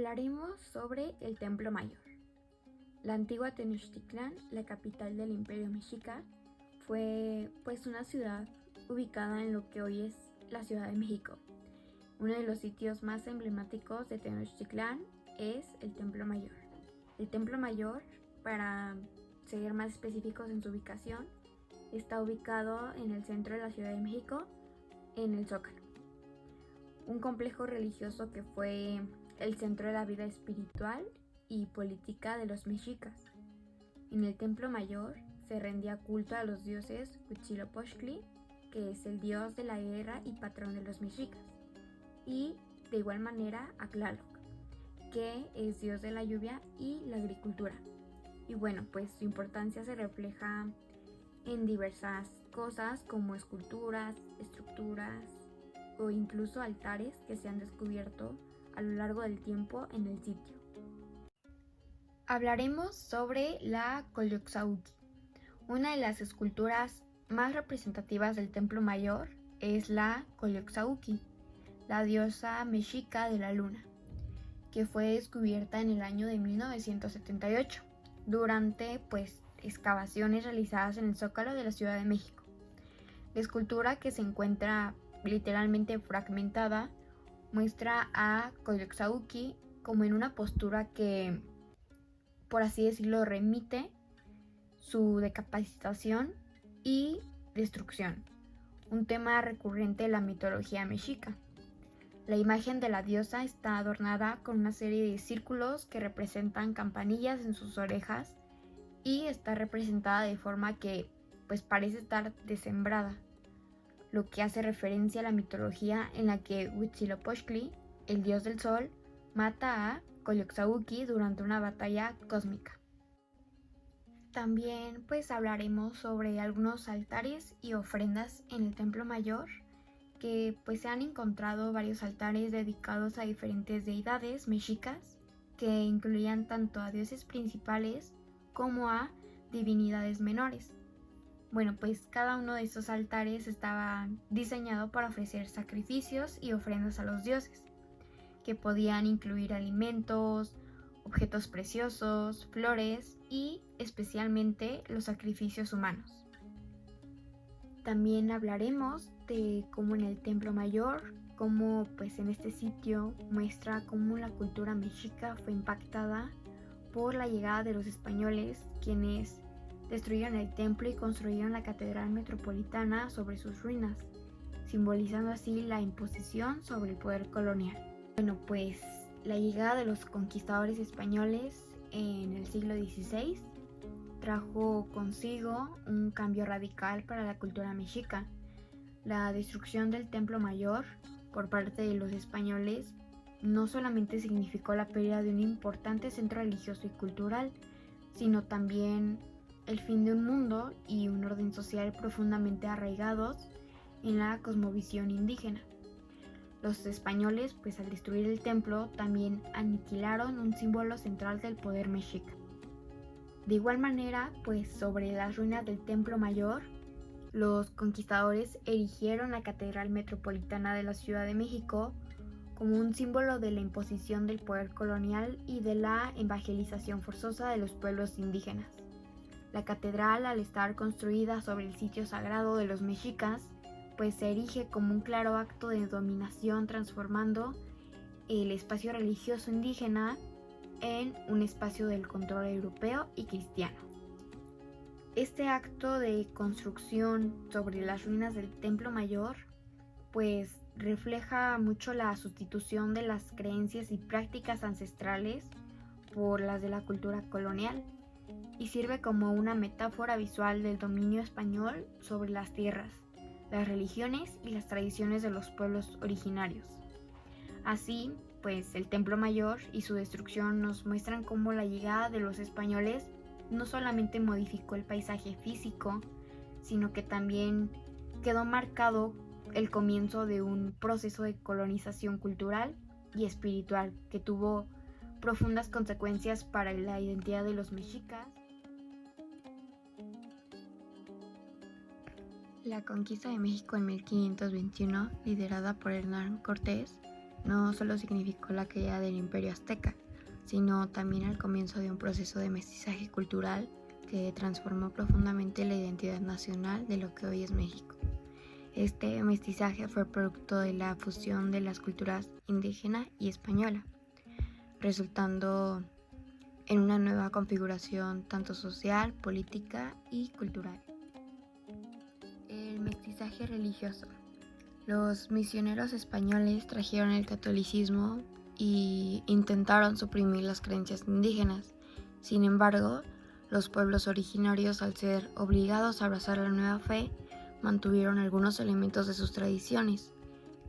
Hablaremos sobre el Templo Mayor. La antigua Tenochtitlán, la capital del Imperio Mexica, fue una ciudad ubicada en lo que hoy es la Ciudad de México. Uno de los sitios más emblemáticos de Tenochtitlán es el Templo Mayor. El Templo Mayor, para ser más específicos en su ubicación, está ubicado en el centro de la Ciudad de México, en el Zócalo. Un complejo religioso que fue el centro de la vida espiritual y política de los mexicas. En el Templo Mayor se rendía culto a los dioses Huitzilopochtli, que es el dios de la guerra y patrón de los mexicas, y de igual manera a Tlaloc, que es dios de la lluvia y la agricultura. Y su importancia se refleja en diversas cosas como esculturas, estructuras o incluso altares que se han descubierto a lo largo del tiempo en el sitio. Hablaremos sobre la Coyolxauhqui. Una de las esculturas más representativas del Templo Mayor es la Coyolxauhqui, la diosa mexica de la luna, que fue descubierta en el año de 1978 durante excavaciones realizadas en el Zócalo de la Ciudad de México. La escultura, que se encuentra literalmente fragmentada, muestra a Coyolxauhqui como en una postura que, por así decirlo, remite su decapitación y destrucción, un tema recurrente de la mitología mexica. La imagen de la diosa está adornada con una serie de círculos que representan campanillas en sus orejas y está representada de forma que parece estar desmembrada, lo que hace referencia a la mitología en la que Huitzilopochtli, el dios del sol, mata a Coyolxauhqui durante una batalla cósmica. También hablaremos sobre algunos altares y ofrendas en el Templo Mayor, que se han encontrado varios altares dedicados a diferentes deidades mexicas que incluían tanto a dioses principales como a divinidades menores. Cada uno de estos altares estaba diseñado para ofrecer sacrificios y ofrendas a los dioses, que podían incluir alimentos, objetos preciosos, flores y especialmente los sacrificios humanos. También hablaremos de cómo en el Templo Mayor, cómo en este sitio muestra cómo la cultura mexica fue impactada por la llegada de los españoles, quienes destruyeron el templo y construyeron la Catedral Metropolitana sobre sus ruinas, simbolizando así la imposición sobre el poder colonial. La llegada de los conquistadores españoles en el siglo XVI trajo consigo un cambio radical para la cultura mexica. La destrucción del Templo Mayor por parte de los españoles no solamente significó la pérdida de un importante centro religioso y cultural, sino también el fin de un mundo y un orden social profundamente arraigados en la cosmovisión indígena. Los españoles, al destruir el templo, también aniquilaron un símbolo central del poder mexica. De igual manera, sobre las ruinas del Templo Mayor, los conquistadores erigieron la Catedral Metropolitana de la Ciudad de México como un símbolo de la imposición del poder colonial y de la evangelización forzosa de los pueblos indígenas. La catedral, al estar construida sobre el sitio sagrado de los mexicas, se erige como un claro acto de dominación, transformando el espacio religioso indígena en un espacio del control europeo y cristiano. Este acto de construcción sobre las ruinas del Templo Mayor refleja mucho la sustitución de las creencias y prácticas ancestrales por las de la cultura colonial, y sirve como una metáfora visual del dominio español sobre las tierras, las religiones y las tradiciones de los pueblos originarios. Así, el Templo Mayor y su destrucción nos muestran cómo la llegada de los españoles no solamente modificó el paisaje físico, sino que también quedó marcado el comienzo de un proceso de colonización cultural y espiritual que tuvo profundas consecuencias para la identidad de los mexicas. La conquista de México en 1521, liderada por Hernán Cortés, no solo significó la caída del Imperio Azteca, sino también el comienzo de un proceso de mestizaje cultural que transformó profundamente la identidad nacional de lo que hoy es México. Este mestizaje fue producto de la fusión de las culturas indígena y española, resultando en una nueva configuración tanto social, política y cultural. El mestizaje religioso. Los misioneros españoles trajeron el catolicismo y intentaron suprimir las creencias indígenas. Sin embargo, los pueblos originarios, al ser obligados a abrazar la nueva fe, mantuvieron algunos elementos de sus tradiciones.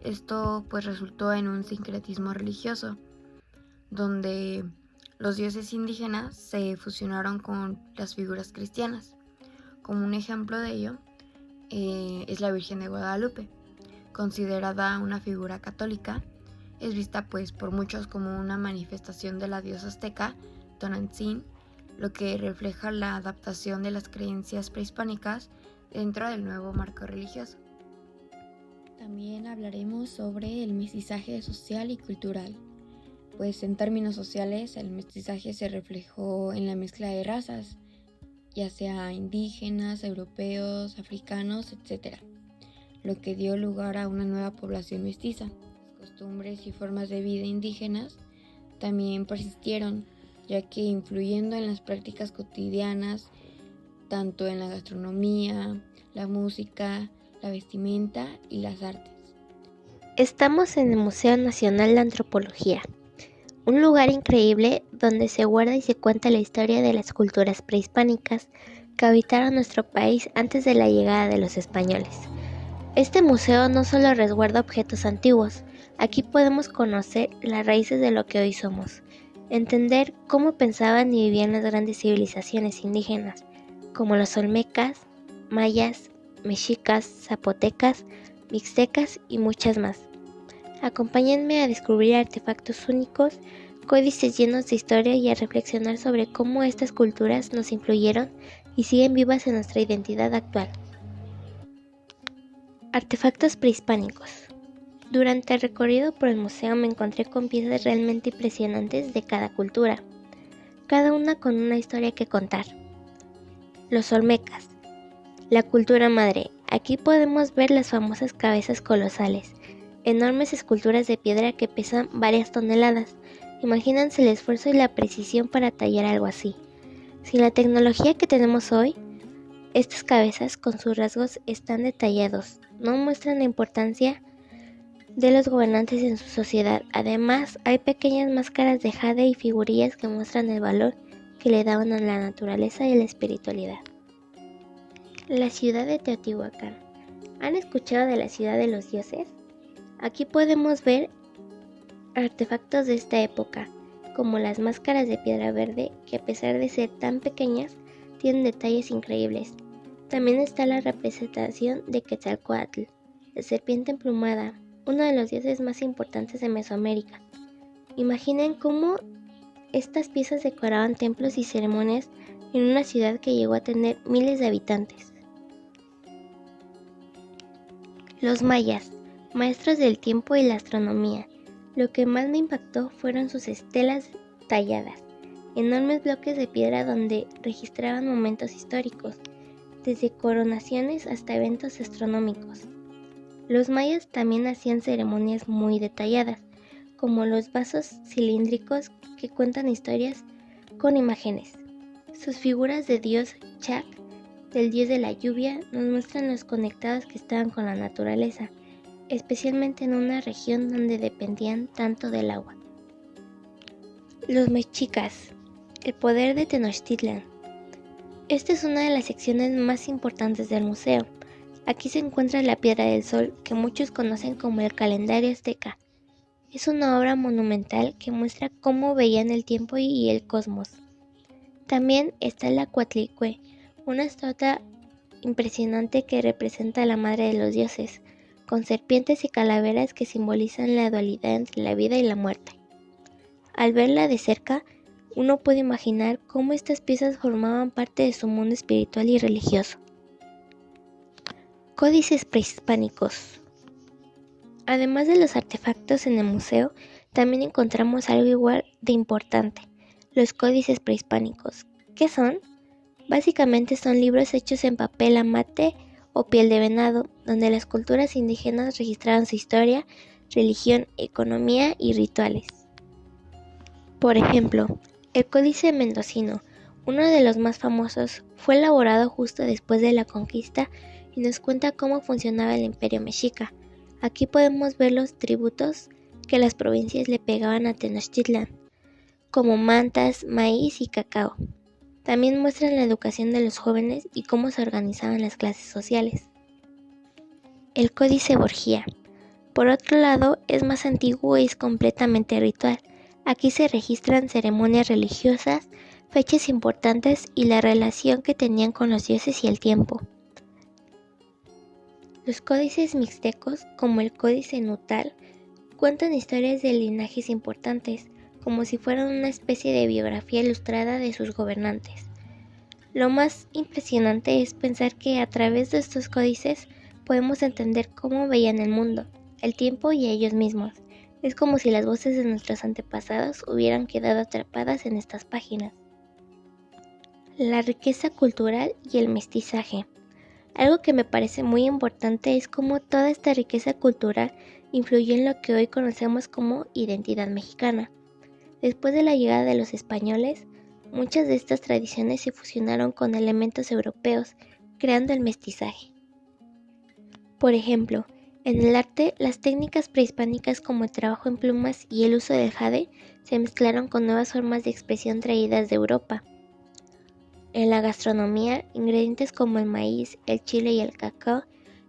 Esto pues resultó en un sincretismo religioso, donde los dioses indígenas se fusionaron con las figuras cristianas. Como un ejemplo de ello es la Virgen de Guadalupe, considerada una figura católica. Es vista pues por muchos como una manifestación de la diosa azteca Tonantzin, lo que refleja la adaptación de las creencias prehispánicas dentro del nuevo marco religioso. También hablaremos sobre el mestizaje social y cultural. Pues en términos sociales, el mestizaje se reflejó en la mezcla de razas, ya sea indígenas, europeos, africanos, etc., lo que dio lugar a una nueva población mestiza. Las costumbres y formas de vida indígenas también persistieron, ya que influyendo en las prácticas cotidianas, tanto en la gastronomía, la música, la vestimenta y las artes. Estamos en el Museo Nacional de Antropología, un lugar increíble donde se guarda y se cuenta la historia de las culturas prehispánicas que habitaron nuestro país antes de la llegada de los españoles. Este museo no solo resguarda objetos antiguos, aquí podemos conocer las raíces de lo que hoy somos, entender cómo pensaban y vivían las grandes civilizaciones indígenas, como los olmecas, mayas, mexicas, zapotecas, mixtecas y muchas más. Acompáñenme a descubrir artefactos únicos, códices llenos de historia y a reflexionar sobre cómo estas culturas nos influyeron y siguen vivas en nuestra identidad actual. Artefactos prehispánicos. Durante el recorrido por el museo me encontré con piezas realmente impresionantes de cada cultura, cada una con una historia que contar. Los olmecas. La cultura madre. Aquí podemos ver las famosas cabezas colosales, enormes esculturas de piedra que pesan varias toneladas. Imagínense el esfuerzo y la precisión para tallar algo así. Sin la tecnología que tenemos hoy, estas cabezas con sus rasgos están detallados, no muestran la importancia de los gobernantes en su sociedad. Además, hay pequeñas máscaras de jade y figurillas que muestran el valor que le daban a la naturaleza y la espiritualidad. La ciudad de Teotihuacán. ¿Han escuchado de la ciudad de los dioses? Aquí podemos ver artefactos de esta época, como las máscaras de piedra verde, que a pesar de ser tan pequeñas, tienen detalles increíbles. También está la representación de Quetzalcóatl, la serpiente emplumada, uno de los dioses más importantes de Mesoamérica. Imaginen cómo estas piezas decoraban templos y ceremonias en una ciudad que llegó a tener miles de habitantes. Los mayas, maestros del tiempo y la astronomía. Lo que más me impactó fueron sus estelas talladas, enormes bloques de piedra donde registraban momentos históricos, desde coronaciones hasta eventos astronómicos. Los mayas también hacían ceremonias muy detalladas, como los vasos cilíndricos que cuentan historias con imágenes. Sus figuras de dios Chac, del dios de la lluvia, nos muestran los conectados que estaban con la naturaleza, especialmente en una región donde dependían tanto del agua. Los mexicas, el poder de Tenochtitlan. Esta es una de las secciones más importantes del museo. Aquí se encuentra la Piedra del Sol, que muchos conocen como el calendario azteca. Es una obra monumental que muestra cómo veían el tiempo y el cosmos. También está la Coatlicue, una estatua impresionante que representa a la madre de los dioses, con serpientes y calaveras que simbolizan la dualidad entre la vida y la muerte. Al verla de cerca, uno puede imaginar cómo estas piezas formaban parte de su mundo espiritual y religioso. Códices prehispánicos. Además de los artefactos en el museo, también encontramos algo igual de importante, los códices prehispánicos. ¿Qué son? Básicamente son libros hechos en papel amate o piel de venado, donde las culturas indígenas registraban su historia, religión, economía y rituales. Por ejemplo, el Códice Mendocino, uno de los más famosos, fue elaborado justo después de la conquista y nos cuenta cómo funcionaba el Imperio Mexica. Aquí podemos ver los tributos que las provincias le pegaban a Tenochtitlan, como mantas, maíz y cacao. También muestran la educación de los jóvenes y cómo se organizaban las clases sociales. El Códice Borgia, por otro lado, es más antiguo y es completamente ritual. Aquí se registran ceremonias religiosas, fechas importantes y la relación que tenían con los dioses y el tiempo. Los códices mixtecos, como el Códice Nutal, cuentan historias de linajes importantes, como si fueran una especie de biografía ilustrada de sus gobernantes. Lo más impresionante es pensar que a través de estos códices podemos entender cómo veían el mundo, el tiempo y a ellos mismos. Es como si las voces de nuestros antepasados hubieran quedado atrapadas en estas páginas. La riqueza cultural y el mestizaje. Algo que me parece muy importante es cómo toda esta riqueza cultural influyó en lo que hoy conocemos como identidad mexicana. Después de la llegada de los españoles, muchas de estas tradiciones se fusionaron con elementos europeos, creando el mestizaje. Por ejemplo, en el arte, las técnicas prehispánicas como el trabajo en plumas y el uso del jade se mezclaron con nuevas formas de expresión traídas de Europa. En la gastronomía, ingredientes como el maíz, el chile y el cacao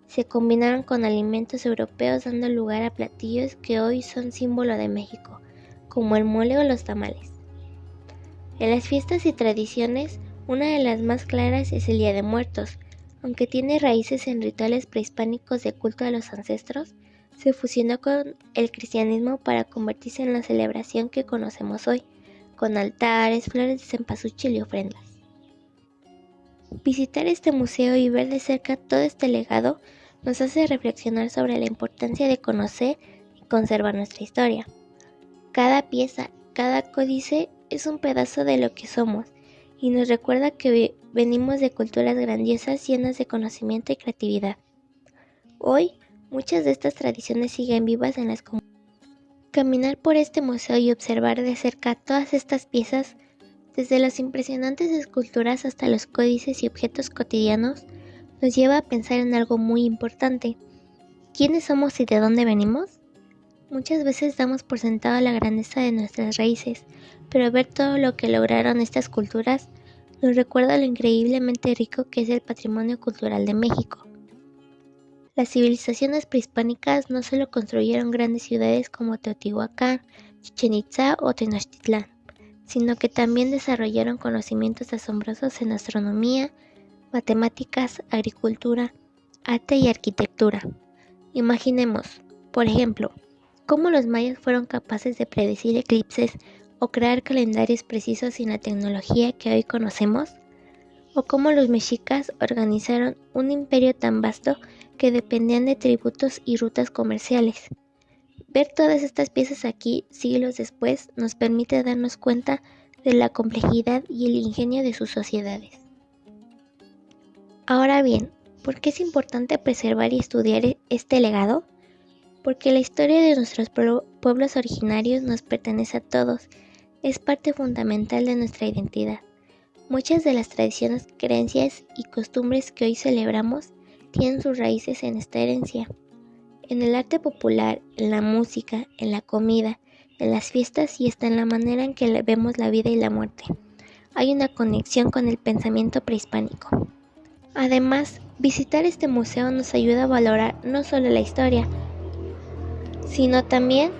se combinaron con alimentos europeos dando lugar a platillos que hoy son símbolo de México, como el mole o los tamales. En las fiestas y tradiciones, una de las más claras es el Día de Muertos. Aunque tiene raíces en rituales prehispánicos de culto a los ancestros, se fusionó con el cristianismo para convertirse en la celebración que conocemos hoy, con altares, flores de cempasúchil y ofrendas. Visitar este museo y ver de cerca todo este legado nos hace reflexionar sobre la importancia de conocer y conservar nuestra historia. Cada pieza, cada códice es un pedazo de lo que somos y nos recuerda que venimos de culturas grandiosas llenas de conocimiento y creatividad. Hoy, muchas de estas tradiciones siguen vivas en las comunidades. Caminar por este museo y observar de cerca todas estas piezas, desde las impresionantes esculturas hasta los códices y objetos cotidianos, nos lleva a pensar en algo muy importante. ¿Quiénes somos y de dónde venimos? Muchas veces damos por sentado la grandeza de nuestras raíces, pero ver todo lo que lograron estas culturas nos recuerda lo increíblemente rico que es el patrimonio cultural de México. Las civilizaciones prehispánicas no solo construyeron grandes ciudades como Teotihuacán, Chichén Itzá o Tenochtitlán, sino que también desarrollaron conocimientos asombrosos en astronomía, matemáticas, agricultura, arte y arquitectura. Imaginemos, por ejemplo, cómo los mayas fueron capaces de predecir eclipses o crear calendarios precisos sin la tecnología que hoy conocemos, o cómo los mexicas organizaron un imperio tan vasto que dependían de tributos y rutas comerciales. Ver todas estas piezas aquí, siglos después, nos permite darnos cuenta de la complejidad y el ingenio de sus sociedades. Ahora bien, ¿por qué es importante preservar y estudiar este legado? Porque la historia de nuestros pueblos originarios nos pertenece a todos, es parte fundamental de nuestra identidad. Muchas de las tradiciones, creencias y costumbres que hoy celebramos tienen sus raíces en esta herencia. En el arte popular, en la música, en la comida, en las fiestas y hasta en la manera en que vemos la vida y la muerte, hay una conexión con el pensamiento prehispánico. Además, visitar este museo nos ayuda a valorar no solo la historia, sino también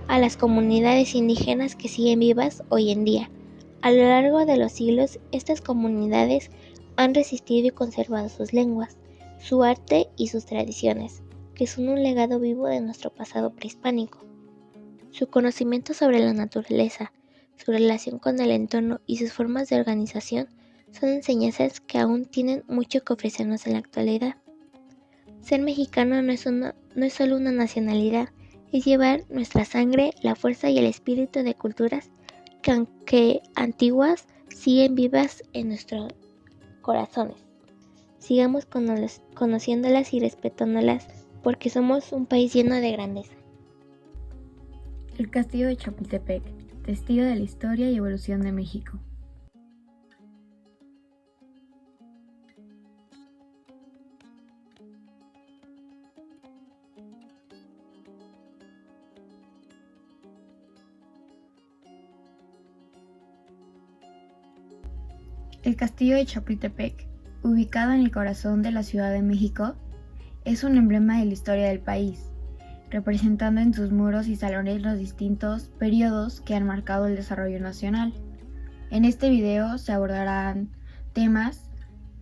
a las comunidades indígenas que siguen vivas hoy en día. A lo largo de los siglos, estas comunidades han resistido y conservado sus lenguas, su arte y sus tradiciones, que son un legado vivo de nuestro pasado prehispánico. Su conocimiento sobre la naturaleza, su relación con el entorno y sus formas de organización son enseñanzas que aún tienen mucho que ofrecernos en la actualidad. Ser mexicano no es no es solo una nacionalidad, es llevar nuestra sangre, la fuerza y el espíritu de culturas que aunque antiguas siguen vivas en nuestros corazones. Sigamos conociéndolas y respetándolas porque somos un país lleno de grandeza. El Castillo de Chapultepec, testigo de la historia y evolución de México. El Castillo de Chapultepec, ubicado en el corazón de la Ciudad de México, es un emblema de la historia del país, representando en sus muros y salones los distintos periodos que han marcado el desarrollo nacional. En este video se abordarán temas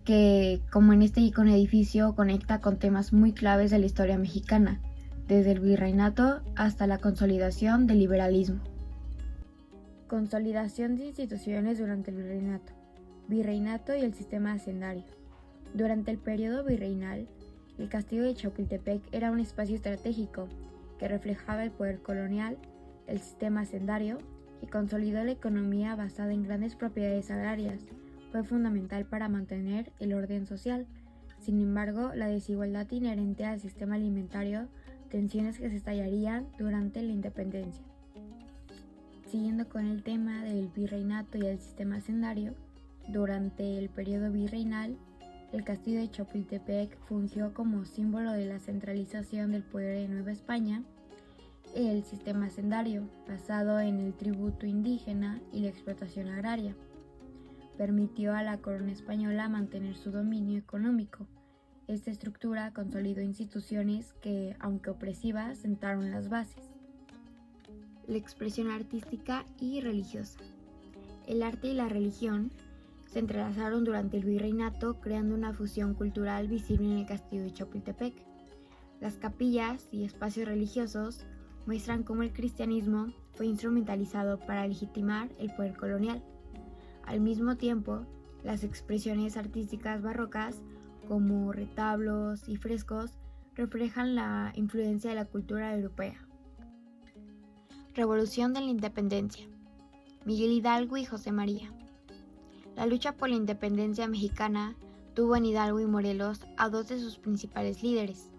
que, como en este icono edificio, conecta con temas muy claves de la historia mexicana, desde el virreinato hasta la consolidación del liberalismo. Consolidación de instituciones durante el virreinato y el sistema hacendario. Durante el periodo virreinal, el Castillo de Chapultepec era un espacio estratégico que reflejaba el poder colonial, el sistema hacendario y consolidó la economía basada en grandes propiedades agrarias. Fue fundamental para mantener el orden social. Sin embargo, la desigualdad inherente al sistema alimentario, tensiones que se estallarían durante la independencia. Siguiendo con el tema del virreinato y el sistema hacendario, durante el periodo virreinal, el Castillo de Chapultepec fungió como símbolo de la centralización del poder de Nueva España. El sistema hacendario, basado en el tributo indígena y la explotación agraria, permitió a la corona española mantener su dominio económico. Esta estructura consolidó instituciones que, aunque opresivas, sentaron las bases. La expresión artística y religiosa. El arte y la religión se entrelazaron durante el virreinato, creando una fusión cultural visible en el Castillo de Chapultepec. Las capillas y espacios religiosos muestran cómo el cristianismo fue instrumentalizado para legitimar el poder colonial. Al mismo tiempo, las expresiones artísticas barrocas, como retablos y frescos, reflejan la influencia de la cultura europea. Revolución de la Independencia. Miguel Hidalgo y José María. La lucha por la independencia mexicana tuvo en Hidalgo y Morelos a dos de sus principales líderes.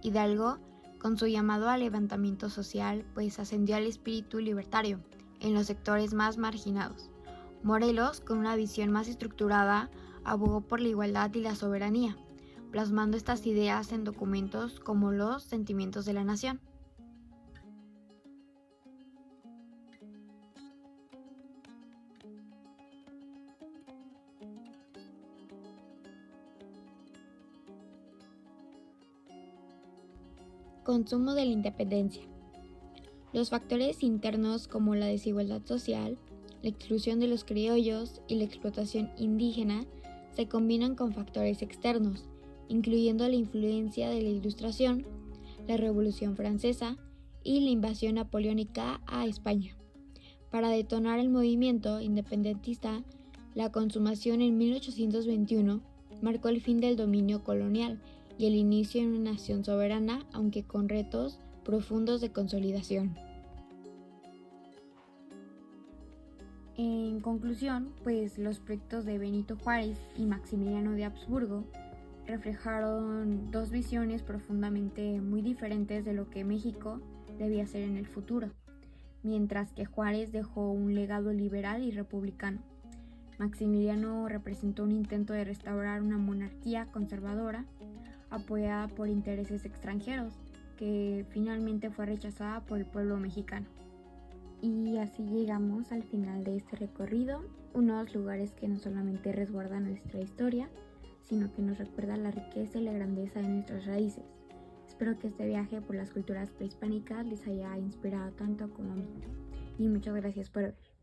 Hidalgo, con su llamado al levantamiento social, pues ascendió al espíritu libertario en los sectores más marginados. Morelos, con una visión más estructurada, abogó por la igualdad y la soberanía, plasmando estas ideas en documentos como los Sentimientos de la Nación. Consumo de la independencia. Los factores internos como la desigualdad social, la exclusión de los criollos y la explotación indígena se combinan con factores externos, incluyendo la influencia de la Ilustración, la Revolución Francesa y la invasión napoleónica a España. Para detonar el movimiento independentista, la consumación en 1821 marcó el fin del dominio colonial y el inicio de una nación soberana, aunque con retos profundos de consolidación. En conclusión, pues los proyectos de Benito Juárez y Maximiliano de Habsburgo reflejaron dos visiones profundamente muy diferentes de lo que México debía ser en el futuro, mientras que Juárez dejó un legado liberal y republicano. Maximiliano representó un intento de restaurar una monarquía conservadora apoyada por intereses extranjeros, que finalmente fue rechazada por el pueblo mexicano. Y así llegamos al final de este recorrido, unos lugares que no solamente resguardan nuestra historia, sino que nos recuerda la riqueza y la grandeza de nuestras raíces. Espero que este viaje por las culturas prehispánicas les haya inspirado tanto como a mí. Y muchas gracias por ver.